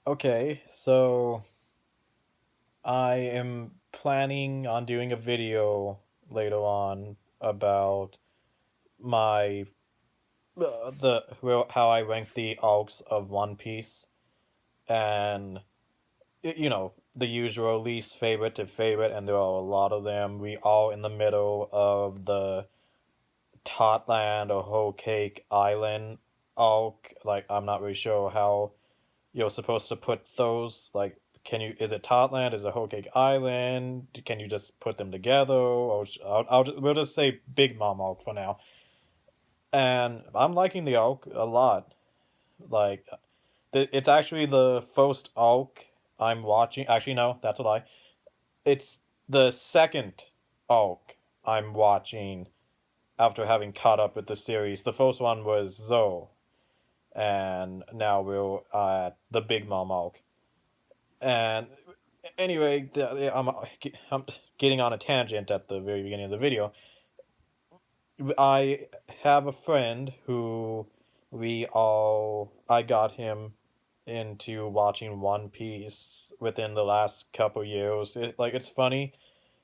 Okay, so I am planning on doing a video later on about my the well, how I rank the arcs of One Piece and the usual least favorite to favorite, and there are a lot of them. We are in the middle of the Totland or Whole Cake Island arc. Like, I'm not really sure how you're supposed to put those. Like, can you? Is it Totland? Is it Whole Cake Island? Can you just put them together? Or we'll just say Big Mom arc for now. And I'm liking the arc a lot. Like, it's actually the first arc I'm watching. Actually, no, that's a lie. It's the second arc I'm watching after having caught up with the series. The first one was Zoe, and now we're at the Big Mom arc. And anyway, I'm getting on a tangent at the very beginning of the video. I have a friend who I got him into watching One Piece within the last couple years. It's funny.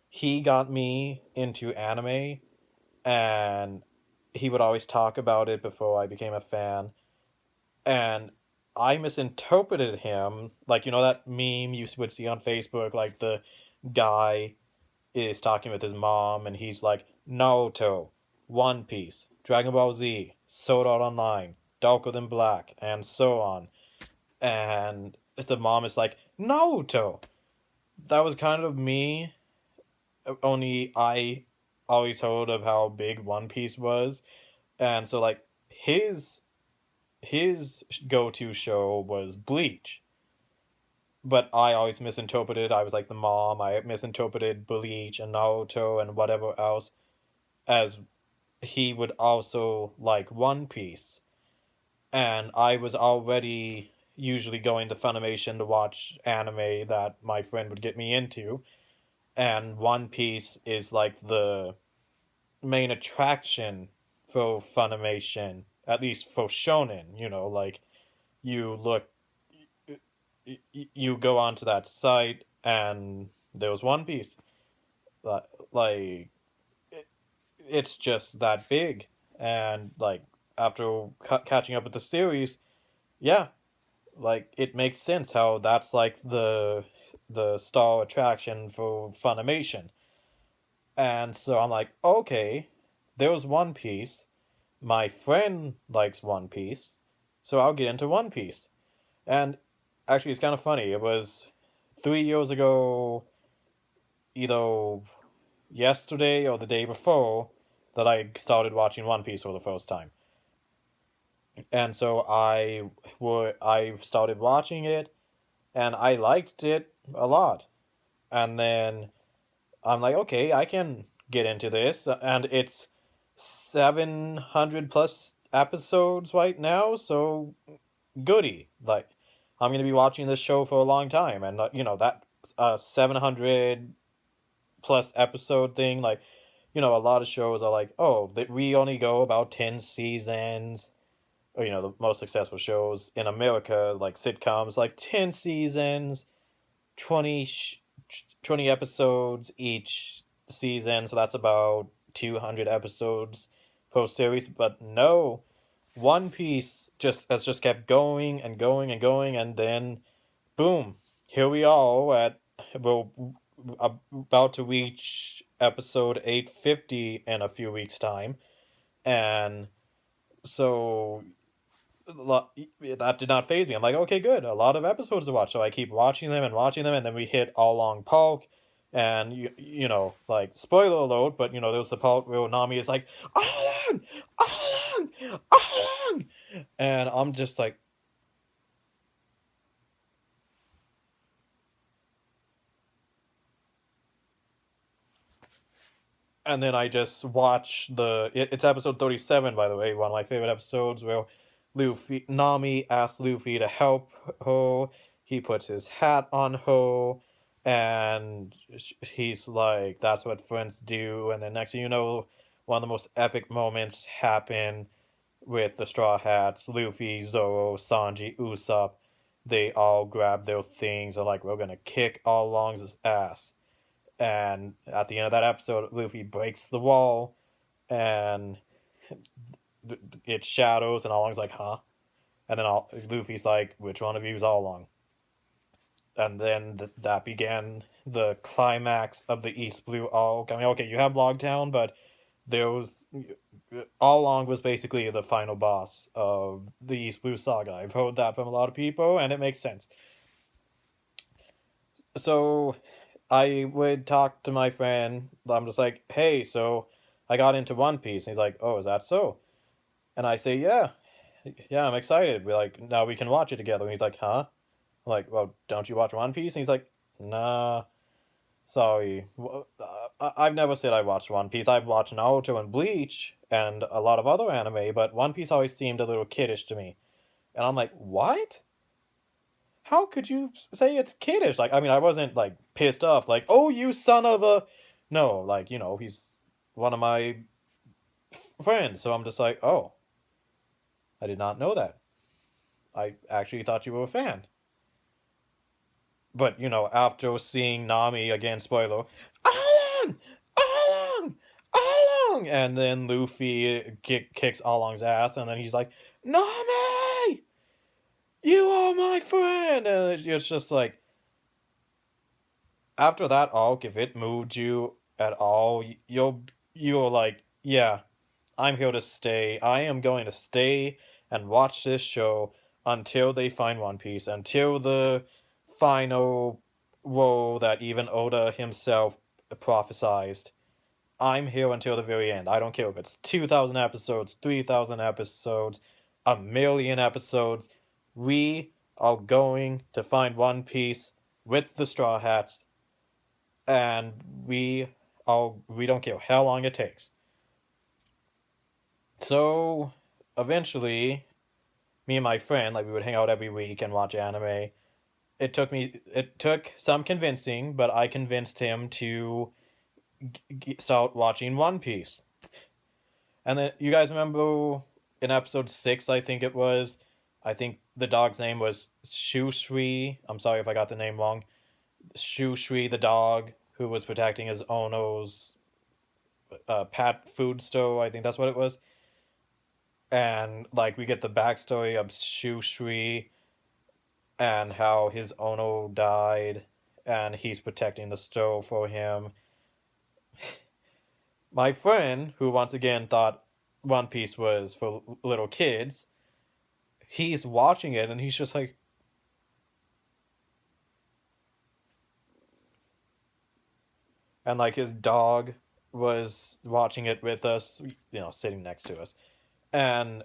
He got me into anime, and he would always talk about it before I became a fan. And I misinterpreted him. Like, that meme you would see on Facebook, like the guy is talking with his mom and he's like, Naruto, One Piece, Dragon Ball Z, Sword Art Online, Darker Than Black, and so on. And the mom is like, Naruto! That was kind of me, only I always heard of how big One Piece was. And so, like, his go-to show was Bleach, but I always misinterpreted. I was like the mom. I misinterpreted Bleach and Naruto and whatever else as he would also like One Piece. And I was already usually going to Funimation to watch anime that my friend would get me into. And One Piece is like the main attraction for Funimation, at least for shonen. Like, you look you go onto that site and there was One Piece. Like, it's just that big. And like, after catching up with the series, yeah, like, it makes sense how that's like the star attraction for Funimation. And so I'm like, okay, there was One Piece. My friend likes One Piece, so I'll get into One Piece. And actually, it's kind of funny. It was 3 years ago, either yesterday or the day before, that I started watching One Piece for the first time. And so I started watching it, and I liked it a lot. And then I'm like, okay, I can get into this, and it's 700 plus episodes right now, so goody. Like, I'm gonna be watching this show for a long time, and that 700 plus episode thing. Like, a lot of shows are like, oh, that we only go about 10 seasons, or the most successful shows in America, like sitcoms, like 10 seasons, 20 20 episodes each season, so that's about 200 episodes per series. But no, One Piece just has just kept going and going and going, and then boom, here we are at we're about to reach episode 850 in a few weeks' time, and so that did not phase me. I'm like, okay, good, a lot of episodes to watch, so I keep watching them, and then we hit All Long Park. And like, spoiler alert, but there's the part where Nami is like, all along, all along, all along, and I'm just like, and then I just watch it's episode 37, by the way, one of my favorite episodes, where Nami asks Luffy to help her. He puts his hat on her, and he's like, that's what friends do. And then next thing you know, one of the most epic moments happen with the Straw Hats, Luffy, Zoro, Sanji, Usopp, they all grab their things and like we're gonna kick all Long's ass. And at the end of that episode, Luffy breaks the wall, and it shadows, and all Long's like, "Huh?" And then Luffy's like, "Which one of you is all Long?" And then that began the climax of the East Blue arc. I mean, okay, you have Logtown, but there was all along was basically the final boss of the East Blue saga. I've heard that from a lot of people, and it makes sense. So I would talk to my friend. I'm just like, hey, so I got into One Piece. And he's like, oh, is that so? And I say, yeah, I'm excited. We're like, now we can watch it together. And he's like, huh? I'm like, well, don't you watch One Piece? And he's like, nah, sorry. I've never said I watched One Piece. I've watched Naruto and Bleach and a lot of other anime, but One Piece always seemed a little kiddish to me. And I'm like, what? How could you say it's kiddish? Like, I mean, I wasn't like pissed off, like, oh, you son of a. No, like, he's one of my friends. So I'm just like, oh, I did not know that. I actually thought you were a fan. But, after seeing Nami again, spoiler, Along! Along! Along! And then Luffy kicks Along's ass, and then he's like, Nami! You are my friend! And it's just like, after that arc, if it moved you at all, you're like, yeah, I'm here to stay. I am going to stay and watch this show until they find One Piece, until the final woe that even Oda himself prophesized. I'm here until the very end. I don't care if it's 2,000 episodes, 3,000 episodes, a million episodes. We are going to find One Piece with the Straw Hats, and we don't care how long it takes. So eventually, me and my friend, like, we would hang out every week and watch anime. It took some convincing, but I convinced him to start watching One Piece. And then you guys remember in episode 6, I think it was, I think the dog's name was Shushui. I'm sorry if I got the name wrong. Shushui, the dog who was protecting his Ono's pet food store. I think that's what it was. And like we get the backstory of Shushui and how his Ono died, and he's protecting the store for him. My friend, who once again thought One Piece was for little kids, he's watching it and he's just like, and like his dog was watching it with us, sitting next to us. And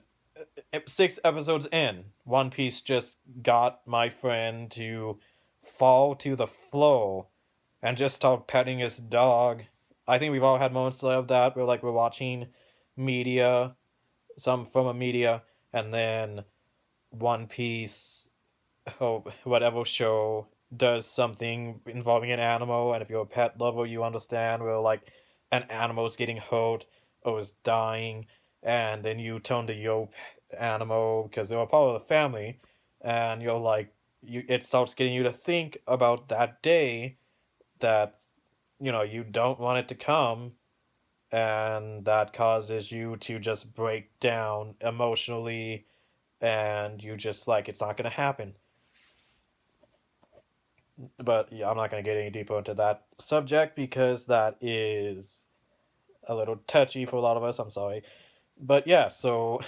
6 episodes in, One Piece just got my friend to fall to the floor and just start petting his dog. I think we've all had moments of that where like we're watching media, some from a media, and then One Piece, oh, whatever show does something involving an animal, and if you're a pet lover, you understand where like an animal's getting hurt or is dying, and then you turn to your animal because they're a part of the family, and you're like, it starts getting you to think about that day that you don't want it to come, and that causes you to just break down emotionally, and you just like it's not going to happen. But yeah, I'm not going to get any deeper into that subject because that is a little touchy for a lot of us. I'm sorry. But yeah, so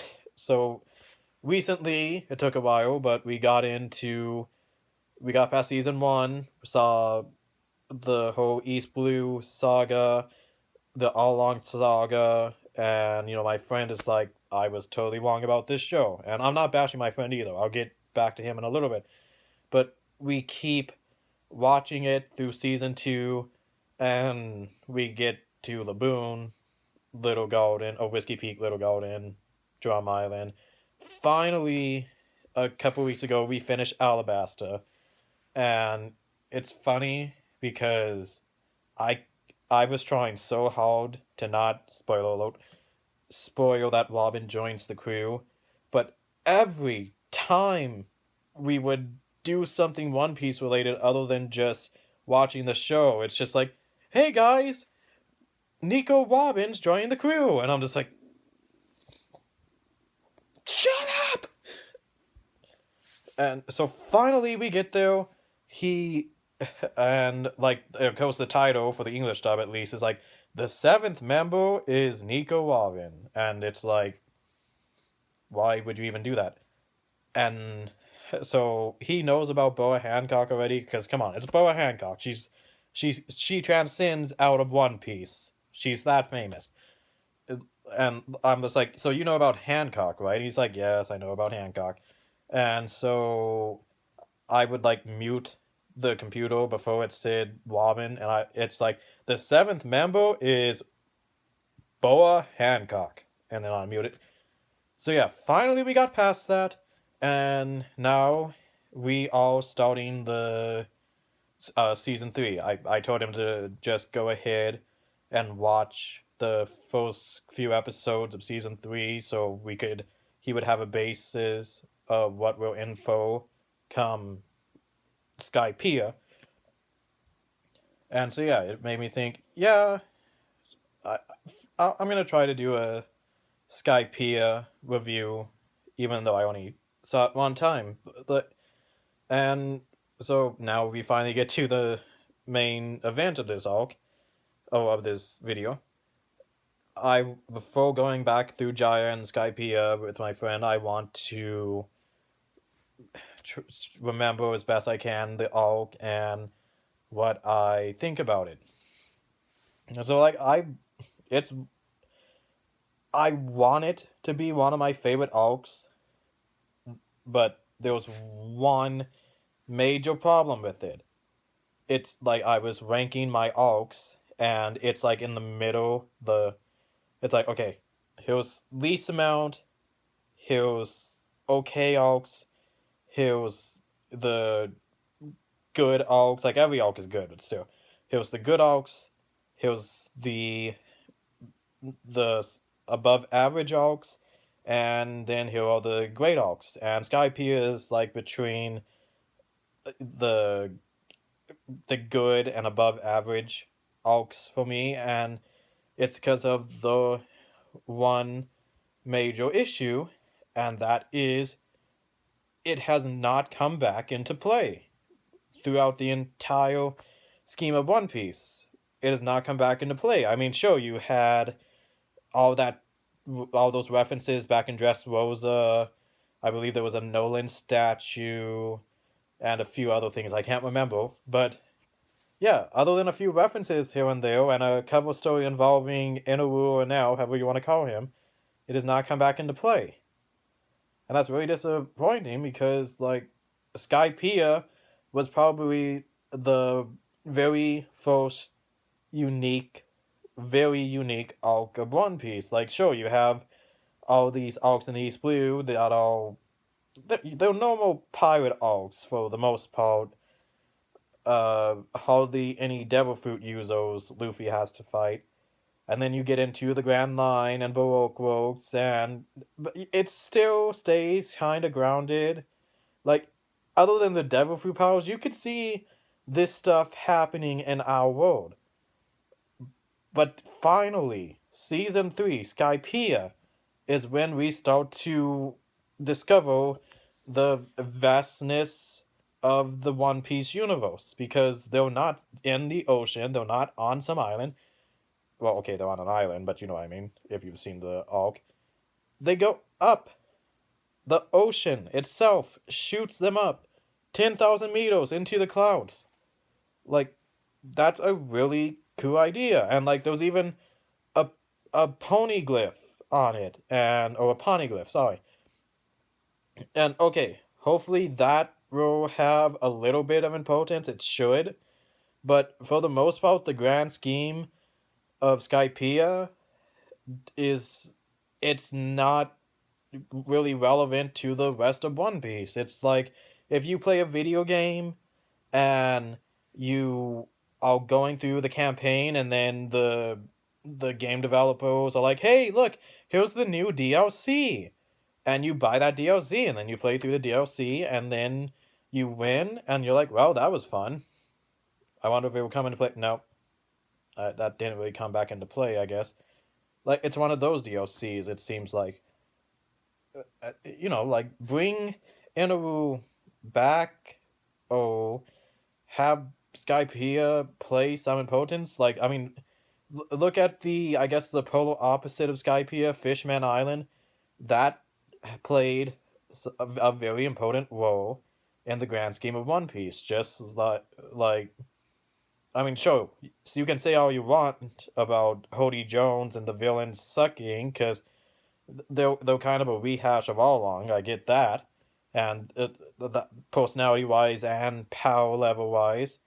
recently, it took a while, but we got past season 1, saw the whole East Blue saga, the All Along saga, and my friend is like, I was totally wrong about this show. And I'm not bashing my friend either. I'll get back to him in a little bit. But we keep watching it through season 2, and we get to Laboon, Little Golden, or Whiskey Peak, Little Golden, Drum Island. Finally, a couple weeks ago, we finished Alabasta, and it's funny because I I was trying so hard to not, spoiler alert, spoil that Robin joins the crew, but every time we would do something One Piece related other than just watching the show. It's just like, hey guys, Nico Robin's joining the crew, and I'm just like, shut up. And so finally we get there. He and like of course the title for the English dub at least is like the seventh member is Nico Robin, and it's like, why would you even do that? And so he knows about Boa Hancock already, because come on, it's Boa Hancock. She transcends out of One Piece. She's that famous. And I'm just like, so you know about Hancock, right? And he's like, yes, I know about Hancock. And so I would like mute the computer before it said Robin, and it's like the seventh member is Boa Hancock, and then I mute it. So yeah, finally we got past that, and now we are starting the season 3. I told him to just go ahead and watch the first few episodes of season 3, so he would have a basis of what will info come Skypiea. And so yeah, it made me think, yeah, I, I'm gonna try to do a Skypiea review, even though I only saw it one time. And so now we finally get to the main event of this arc, of this video. Before going back through Jaya and Skypiea with my friend, I want to remember as best I can the arc and what I think about it. And so like I want it to be one of my favorite arcs, but there was one major problem with it. It's like I was ranking my arcs, and it's like in the middle. It's like, okay, here's least amount, here's okay arcs, here's the good arcs. Like every arc is good, but still, here's the good arcs, here's the above average arcs, and then here are the great arcs. And Skypiea is like between the good and above average arcs for me, and it's because of the one major issue, and that is it has not come back into play throughout the entire scheme of One Piece. It has not come back into play. I mean, sure, you had all those references back in Dressrosa. I believe there was a Nolan statue and a few other things I can't remember, but yeah, other than a few references here and there and a cover story involving Inaru or now, however you want to call him, it has not come back into play. And that's really disappointing because, like, Skypiea was probably the very first very unique arc of One Piece. Like, sure, you have all these arcs in the East Blue that are they're normal pirate arcs for the most part. Hardly any devil fruit users Luffy has to fight. And then you get into the Grand Line and Baroque Works, and it still stays kind of grounded. Like, other than the devil fruit powers, you could see this stuff happening in our world. But finally, Season 3, Skypiea, is when we start to discover the vastness of the One Piece universe, because they're not in the ocean, they're not on some island. Well, okay, they're on an island, but you know what I mean, if you've seen the arc. They go up. The ocean itself shoots them up 10,000 meters into the clouds. Like, that's a really cool idea. And, like, there was even a poneglyph on it, or a poneglyph, sorry. And, okay, hopefully that will have a little bit of importance. It should. But for the most part, the grand scheme of Skypiea it's not really relevant to the rest of One Piece. It's like if you play a video game and you are going through the campaign, and then the game developers are like, hey, look, here's the new DLC. And you buy that DLC, and then you play through the DLC, and then you win, and you're like, well, that was fun. I wonder if it will come into play. No, that didn't really come back into play, I guess. Like, it's one of those DLCs, it seems like. Like, bring Inaru back. Oh, have Skypiea play Summon Potence. Like, I mean, look at I guess, the polar opposite of Skypiea, Fishman Island. That played a very important role in the grand scheme of One Piece. Just like I mean, sure, so you can say all you want about Hody Jones and the villains sucking, because they're kind of a rehash of all along. I get that, and personality wise and power level wise,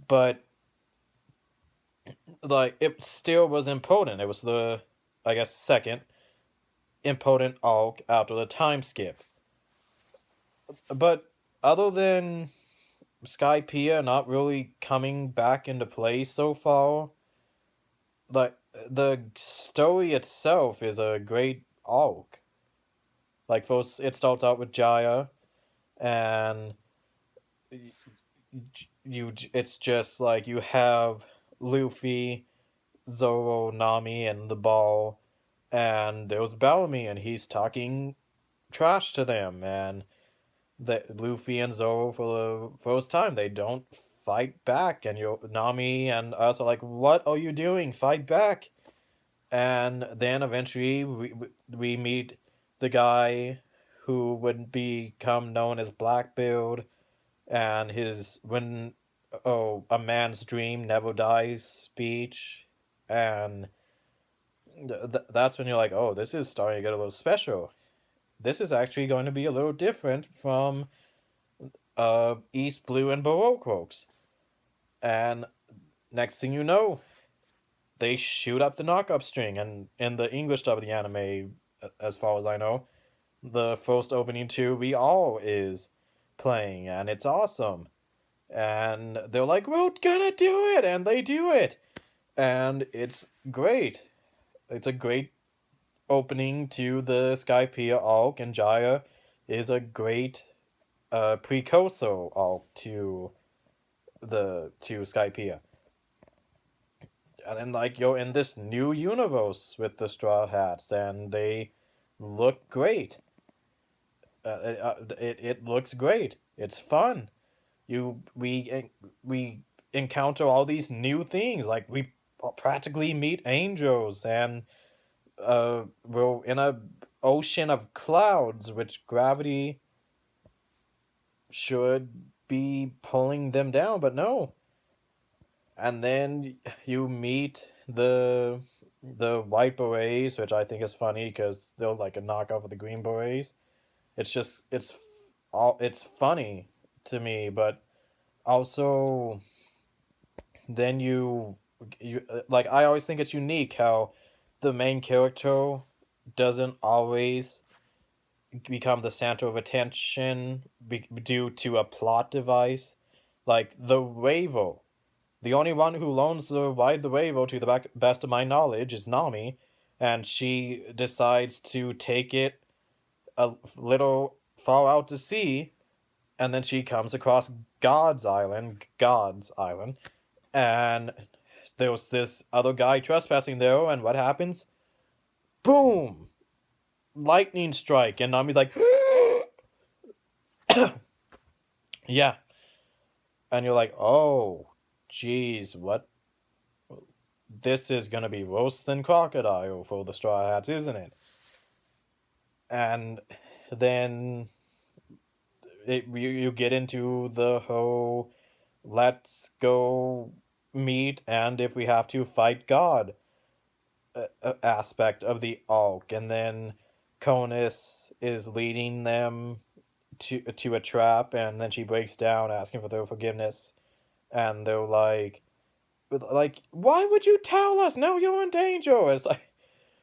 but like it still was important. It was the, I guess, second important arc after the time skip. But other than Skypiea not really coming back into play so far, like the story itself is a great arc. Like first, it starts out with Jaya, and it's just like you have Luffy, Zoro, Nami, and the ball, and there's Bellamy, and he's talking trash to them, and Luffy and Zoro, for the first time, they don't fight back, and Nami and us are like, "What are you doing? Fight back!" And then eventually we meet the guy who would become known as Blackbeard, and his when a man's dream never dies speech, and that's when you're like, oh, this is starting to get a little special. This is actually going to be a little different from East Blue and Baroque Works. And next thing you know, they shoot up the knockup string, and in the English dub of the anime, as far as I know, the first opening to We All is playing, and it's awesome. And they're like, we're gonna do it, and they do it. And it's great. It's a great opening to the Skypiea arc, and Jaya is a great precursor arc to Skypiea. And then, like, you're in this new universe with the Straw Hats, and they look great. It looks great. It's fun. We encounter all these new things. Like, we practically meet angels, and we're in a ocean of clouds, which gravity should be pulling them down, but no. And then you meet the white berets, which I think is funny because they're like a knockoff of the green berets. It's just it's funny to me, but also then you like, I always think it's unique how the main character doesn't always become the center of attention due to a plot device. Like the Wavo, the only one who loans the Wavo to the best of my knowledge is Nami, and she decides to take it a little far out to sea, and then she comes across God's Island, and there was this other guy trespassing there, and what happens? Boom! Lightning strike, and Nami's like, yeah. And you're like, oh, jeez, what? This is gonna be worse than Crocodile for the Straw Hats, isn't it? And then you get into the whole let's go meet, and if we have to, fight God aspect of the arc, and then Conus is leading them to a trap, and then she breaks down asking for their forgiveness, and they're like, why would you tell us? Now you're in danger. It's like,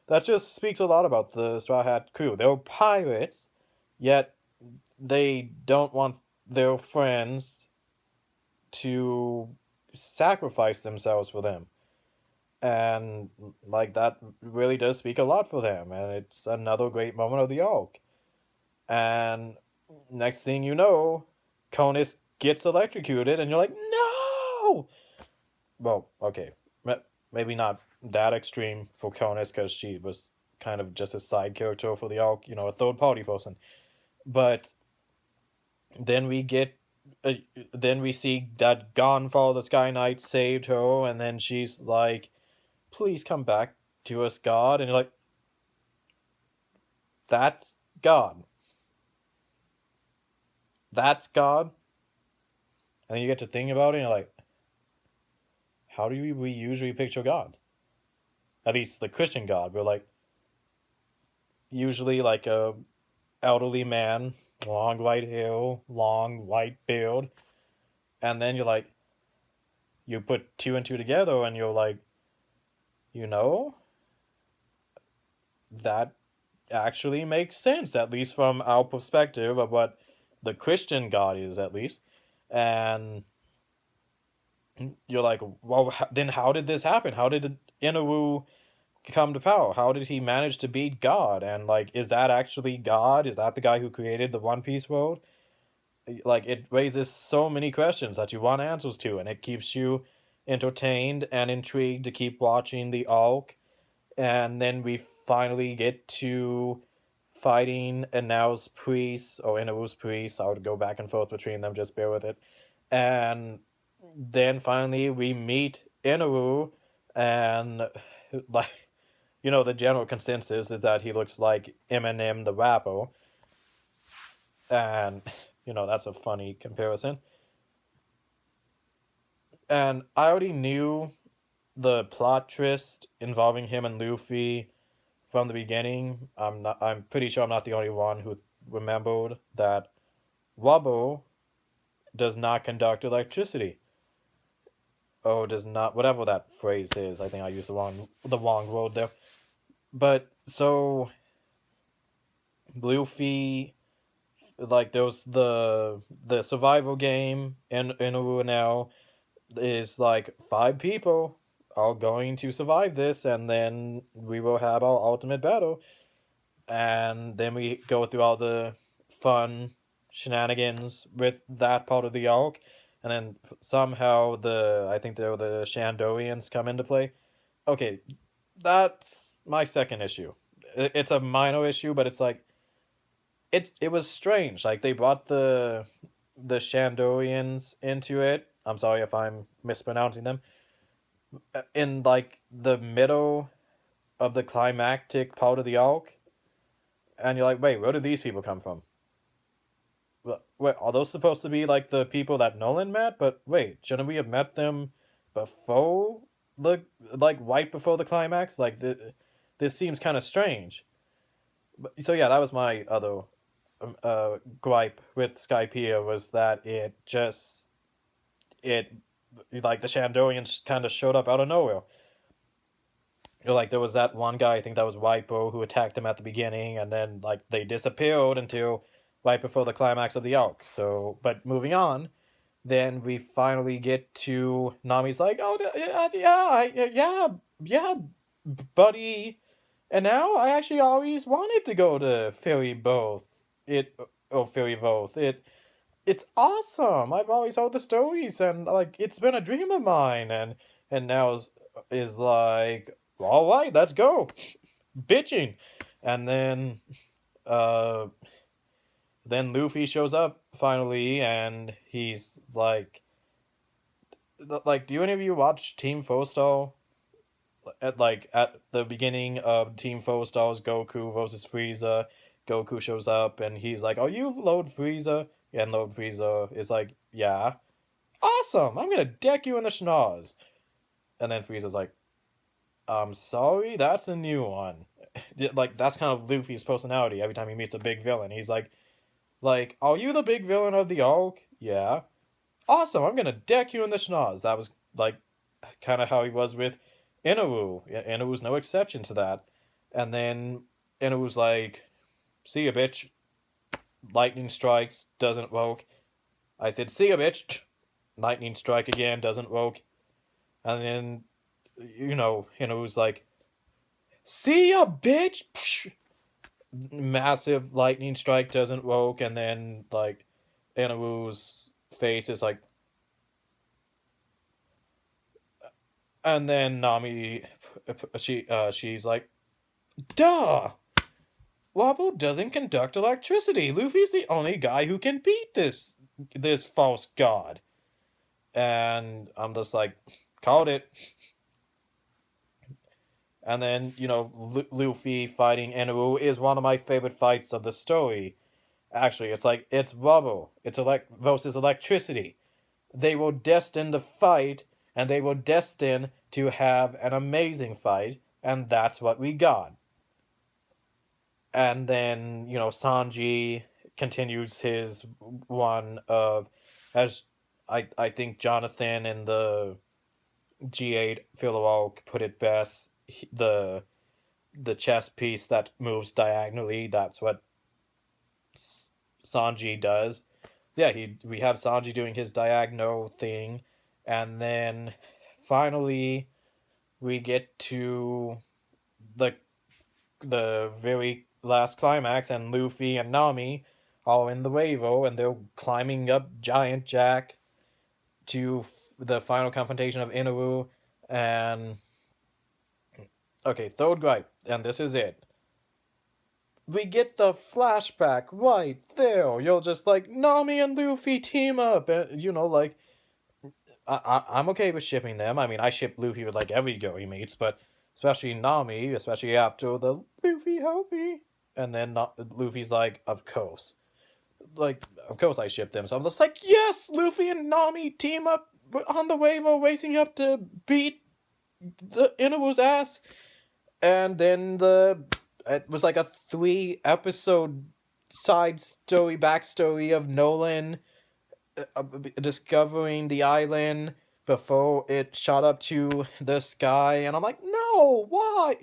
that just speaks a lot about the Straw Hat crew. They're pirates, yet they don't want their friends to sacrifice themselves for them. And like, that really does speak a lot for them, and it's another great moment of the arc. And next thing you know, Conus gets electrocuted, and you're like, no! Well, okay. Maybe not that extreme for Conus, because she was kind of just a side character for the Hulk, a third party person. But then we get. Then we see that Gonfall, the Sky Knight, saved her, and then she's like, please come back to us, God. And you're like, that's God. That's God. And then you get to think about it, and you're like, how do we usually picture God? At least the Christian God. We're like, usually like a elderly man, long white hair, long white beard. And then you're like, you put two and two together, and you're like, you know, that actually makes sense, at least from our perspective of what the Christian God is, at least. And you're like, well, then how did this happen? How did Inaru come to power? How did he manage to beat God? And like, is that actually God? Is that the guy who created the One Piece world? Like, it raises so many questions that you want answers to, and it keeps you entertained and intrigued to keep watching the arc. And then we finally get to fighting Inao's priest, or Inaru's priest. I would go back and forth between them, just bear with it. And then finally we meet Inaru, and like, the general consensus is that he looks like Eminem the rapper. And, that's a funny comparison. And I already knew the plot twist involving him and Luffy from the beginning. I'm pretty sure I'm not the only one who remembered that Wubbo does not conduct electricity. Oh, does not, whatever that phrase is. I think I used the wrong word there. But so Luffy, like, there was the survival game in Inaru now is like 5 people are going to survive this, and then we will have our ultimate battle. And then we go through all the fun shenanigans with that part of the arc, and then somehow I think the Shandorians come into play. Okay, that's my second issue. It's a minor issue, but it's like, it was strange. Like, they brought the Shandorians into it. I'm sorry if I'm mispronouncing them. In like the middle of the climactic part of the arc, and you're like, wait, where did these people come from? Wait, are those supposed to be like the people that Nolan met? But wait, shouldn't we have met them before like right before the climax? Like, this seems kind of strange. So yeah, that was my other gripe with Skypiea, was that it like the Shandorians kind of showed up out of nowhere. Like, there was that one guy, I think that was Waipo, who attacked them at the beginning, and then like they disappeared until right before the climax of the arc. So, but moving on, then we finally get to Nami's like, oh yeah, buddy. And now I actually always wanted to go to Fairy Both. Fairy Both. It's awesome. I've always heard the stories, and like, it's been a dream of mine. And now is like, all right, let's go, bitching. And uh, then Luffy shows up finally, and he's like, do any of you watch Team Four Star? At the beginning of Team Four Star's Goku versus Frieza, Goku shows up, and he's like, "Are you Lord Frieza?" And Lord Frieza is like, "Yeah." Awesome! I'm gonna deck you in the schnoz. And then Frieza's like, "I'm sorry, that's a new one." Like, that's kind of Luffy's personality. Every time he meets a big villain, he's like, "Are you the big villain of the arc?" "Yeah." "Awesome! I'm gonna deck you in the schnoz." That was like kind of how he was with Inaru. Inaru's no exception to that. And then Inaru's like, "See ya, bitch." Lightning strikes, doesn't work. I said, "See ya, bitch." Lightning strike again, doesn't work. And then, Inaru's like, "See ya, bitch." Psh! Massive lightning strike, doesn't work. And then, like, Inaru's face is like, and then Nami, she's like, duh! Wobble doesn't conduct electricity. Luffy's the only guy who can beat this false god. And I'm just like, called it. And then, Luffy fighting Enru is one of my favorite fights of the story. Actually, it's like, it's rubble. It's versus electricity. They were destined to fight, and they were destined to have an amazing fight, and that's what we got. And then, Sanji continues his one of, as I think Jonathan in the G8 filler put it best, the chess piece that moves diagonally, that's what Sanji does. Yeah, we have Sanji doing his diagonal thing, and then finally we get to the very last climax, and Luffy and Nami are in the Wavo, and they're climbing up Giant Jack to the final confrontation of Inaru, and okay, third gripe, and this is it. We get the flashback right there. You're just like, Nami and Luffy team up, and like, I'm okay with shipping them. I mean, I ship Luffy with like every girl he meets, but especially Nami, especially after the Luffy help me, and then Luffy's like, of course, I ship them. So I'm just like, yes, Luffy and Nami team up on the wave or racing up to beat the Inaru's ass, and then it was like a 3-episode side story backstory of Nolan discovering the island before it shot up to the sky, and I'm like, no, why?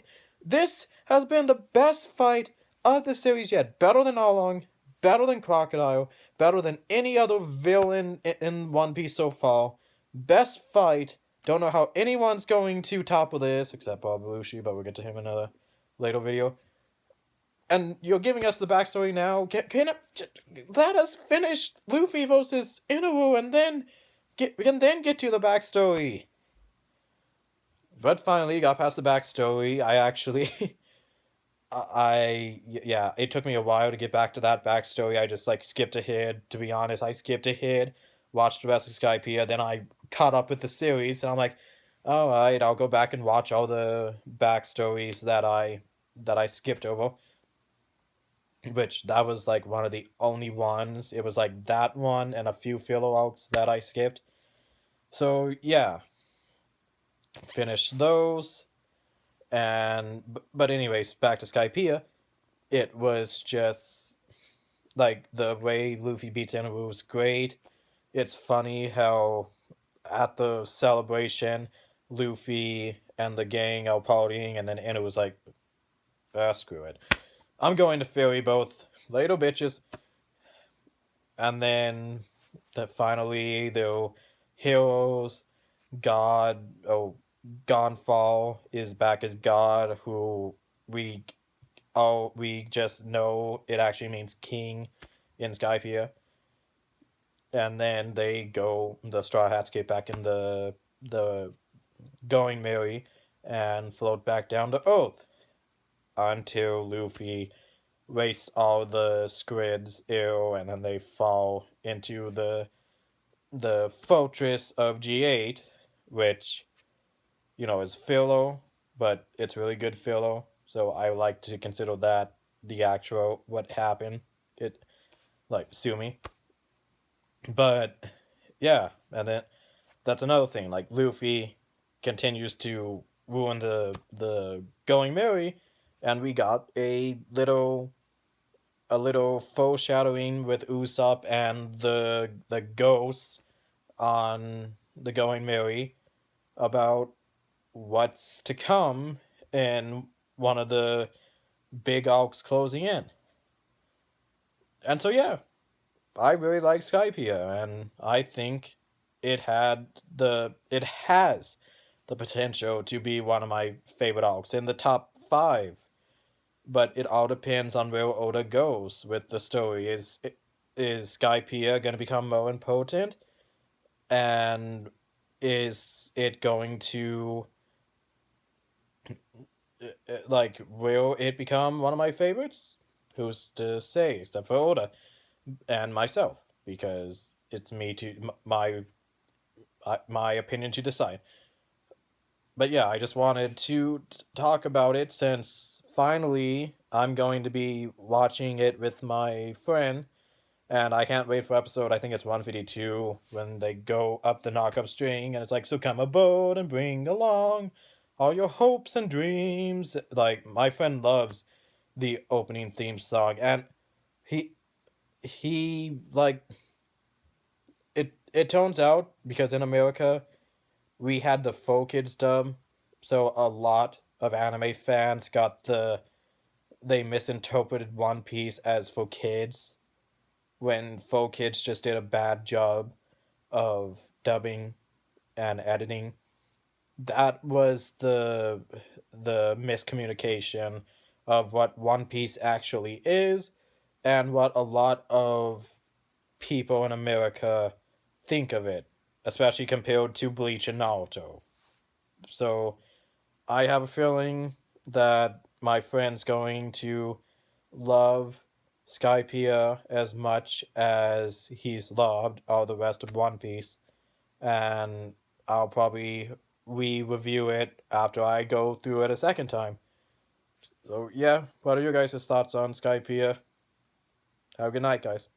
This has been the best fight of the series yet. Better than Arlong, better than Crocodile, better than any other villain in One Piece so far. Best fight. Don't know how anyone's going to topple this, except Bob Belushi, but we'll get to him in a later video. And you're giving us the backstory now. Let us finish Luffy versus Inaru, and then we can then get to the backstory. But finally, got past the backstory. I actually, it took me a while to get back to that backstory. I just skipped ahead. To be honest, I skipped ahead, watched the rest of Skypiea, then I caught up with the series, and I'm like, all right, I'll go back and watch all the backstories that I skipped over. Which that was one of the only ones. It was that one and a few filler arcs that I skipped. So yeah, finished those, and but anyways, back to Skypiea. It was just the way Luffy beats Inaru was great. It's funny how at the celebration, Luffy and the gang are partying, and then Inaru was like, screw it. I'm going to ferry both later, bitches. And then finally, the heroes, Gonfall is back as God, who we just know it actually means king in Skypiea. And then the Straw Hats get back in the Going Merry and float back down to Earth. Until Luffy wastes all the squids ill, and then they fall into the fortress of G8, which is filler, but it's really good filler. So I like to consider that the actual what happened. It sue me. But yeah, and then that's another thing. Luffy continues to ruin the Going Merry. And we got a little foreshadowing with Usopp and the ghosts on the Going Merry about what's to come in one of the big arcs closing in. And so yeah, I really like Skypiea, and I think it has the potential to be one of my favorite arcs in the top 5. But it all depends on where Oda goes with the story. Is Skypiea going to become more important? And is it going to like, will it become one of my favorites? Who's to say, except for Oda and myself, because it's me to my opinion to decide. But yeah, I just wanted to talk about it since finally I'm going to be watching it with my friend, and I can't wait for episode, I think it's 152, when they go up the knock up string and it's like, so come aboard and bring along all your hopes and dreams. Like, my friend loves the opening theme song, and he like, it turns out, because in America we had the faux kids dub, so a lot of anime fans got they misinterpreted One Piece as for kids, when faux kids just did a bad job of dubbing and editing. That was the miscommunication of what One Piece actually is, and what a lot of people in America think of it, especially compared to Bleach and Naruto. So I have a feeling that my friend's going to love Skypiea as much as he's loved all the rest of One Piece, and I'll probably re-review it after I go through it a second time. So yeah, what are your guys' thoughts on Skypiea? Have a good night, guys.